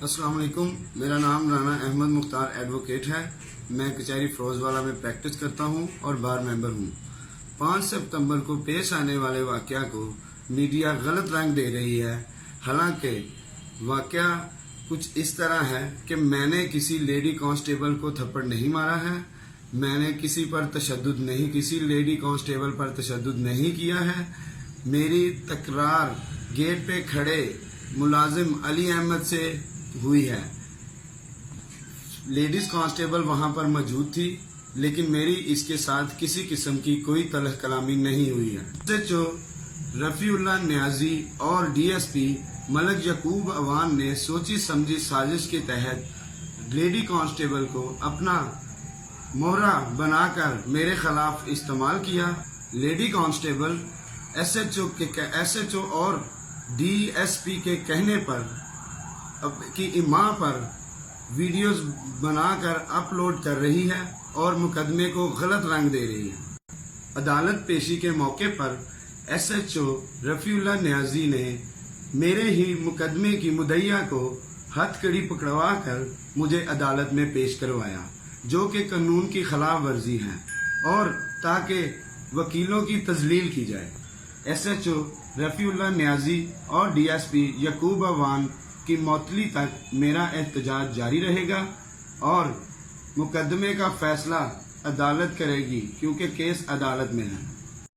अस्सलाम वालेकुम। मेरा नाम राना अहमद मुख्तार एडवोकेट है। मैं कचहरी फिरोजवाला में प्रैक्टिस करता हूं और बार मेंबर हूं। 5 सितंबर को पेश आने वाले वाकया को मीडिया गलत रंग दे रही है। हालांकि वाकया कुछ इस तरह है कि मैंने किसी लेडी कांस्टेबल को थप्पड़ नहीं मारा है, मैंने किसी लेडी कांस्टेबल पर तशद्दुद नहीं किया है। मेरी तकरार गेट पे खड़े मुलाजिम अली अहमद से हुई है। लेडीज कांस्टेबल वहां पर मौजूद थी, लेकिन मेरी इसके साथ किसी किस्म की कोई तलह कलामी नहीं हुई है। एसएचओ रफीउल्लाह नियाजी और डीएसपी मलक यकूब अवान ने सोची समझी साजिश के तहत लेडी कांस्टेबल को अपना मोहरा बनाकर मेरे खिलाफ इस्तेमाल किया। लेडी कांस्टेबल एसएचओ और डीएसपी के कहने पर की इमां पर वीडियोस बनाकर अपलोड कर रही है और मुकदमे को गलत रंग दे रही है। अदालत पेशी के मौके पर एसएचओ रफीउल्लाह नियाजी ने मेरे ही मुकदमे की मुद्दइया को हथकड़ी पकड़वा कर मुझे अदालत में पेश करवाया, जो कि कानून की खिलाफ वर्जी है, और ताकि वकीलों की तजलील की जाए। एसएचओ रफीउल्लाह नियाजी और डीएसपी यकूब अवान की मौतली तक मेरा एहतजाज जारी रहेगा और मुकदमे का फैसला अदालत करेगी, क्योंकि केस अदालत में है।